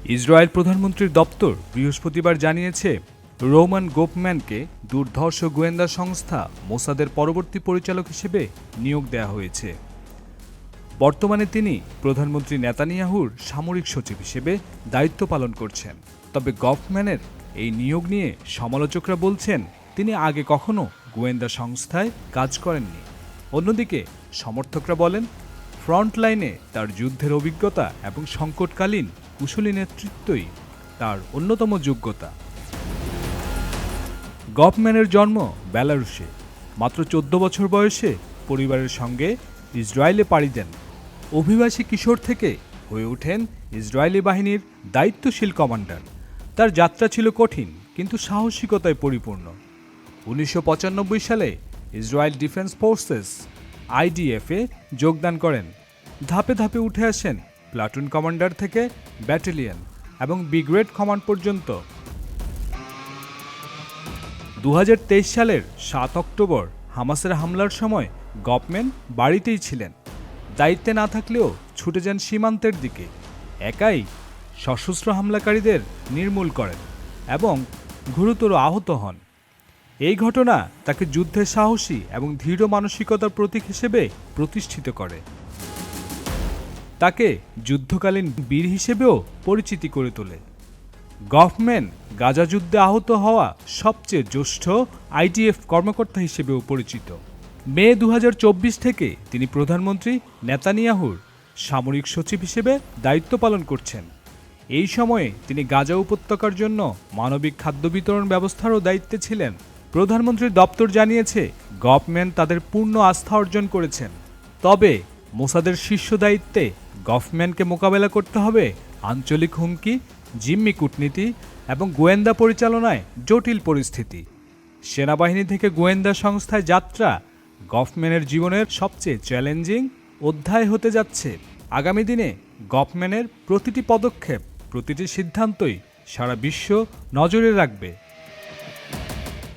Israel প্রধানমন্ত্রীর দপ্তর বৃহস্পতিবার জানিয়েছে, রোমান গোফম্যানকে দুর্ধর্ষ গোয়েন্দা সংস্থা মোসাদের পরবর্তী পরিচালক হিসেবে নিয়োগ দেওয়া হয়েছে। বর্তমানে তিনি প্রধানমন্ত্রী নেতানিয়াহুর সামরিক সচিব হিসেবে দায়িত্ব পালন করছেন। তবে গফম্যানের এই নিয়োগ নিয়ে সমালোচকরা বলছেন, তিনি আগে কখনো গোয়েন্দা সংস্থায় কাজ করেননি। অন্যদিকে সমর্থকরা বলেন, ফ্রন্টলাইনে তার যুদ্ধের অভিজ্ঞতা এবং সংকটকালীন কুশলী নেতৃত্বই তার অন্যতম যোগ্যতা। গফম্যানের জন্ম বেলারুশে। মাত্র 14 বছর বয়সে পরিবারের সঙ্গে ইসরায়েলে পাড়ি দেন। অভিবাসী কিশোর থেকে হয়ে ওঠেন ইসরায়েলি বাহিনীর দায়িত্বশীল কমান্ডার। তার যাত্রা ছিল কঠিন কিন্তু সাহসিকতায় পরিপূর্ণ। 1995 সালে ইসরায়েল ডিফেন্স ফোর্সেস IDF-এ যোগদান করেন। ধাপে ধাপে উঠে আসেন প্লাটুন কমান্ডার থেকে ব্যাটালিয়ন এবং ব্রিগেড কমান্ড পর্যন্ত। 2023 সালের 7 অক্টোবর হামাসের হামলার সময় গফম্যান বাড়িতেই ছিলেন। দায়িত্বে না থাকলেও ছুটে যান সীমান্তের দিকে। একাই সশস্ত্র হামলাকারীদের নির্মূল করেন এবং গুরুতর আহত হন। এই ঘটনা তাকে যুদ্ধের সাহসী এবং দৃঢ় মানসিকতার প্রতীক হিসেবে প্রতিষ্ঠিত করে। তাকে যুদ্ধকালীন বীর হিসেবেও পরিচিতি করে তোলে। গফম্যান গাজা যুদ্ধে আহত হওয়া সবচেয়ে জ্যেষ্ঠ IDF কর্মকর্তা হিসেবেও পরিচিত। মে 2024 থেকে তিনি প্রধানমন্ত্রী নেতানিয়াহুর সামরিক সচিব হিসেবে দায়িত্ব পালন করছেন। এই সময়ে তিনি গাজা উপত্যকার জন্য মানবিক খাদ্য বিতরণ ব্যবস্থারও দায়িত্বে ছিলেন। প্রধানমন্ত্রীর দপ্তর জানিয়েছে, গফম্যান তাদের পূর্ণ আস্থা অর্জন করেছেন। তবে মোসাদের শীর্ষ দায়িত্বে গফম্যানকে মোকাবেলা করতে হবে আঞ্চলিক হুমকি, জিম্মি কূটনীতি এবং গোয়েন্দা পরিচালনায় জটিল পরিস্থিতি। সেনাবাহিনী থেকে গোয়েন্দা সংস্থায় যাত্রা গফম্যানের জীবনের সবচেয়ে চ্যালেঞ্জিং অধ্যায় হতে যাচ্ছে। আগামী দিনে গফম্যানের প্রতিটি পদক্ষেপ, প্রতিটি সিদ্ধান্তই সারা বিশ্ব নজরে রাখবে।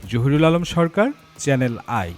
জহিরুল আলম সরকার, চ্যানেল আই।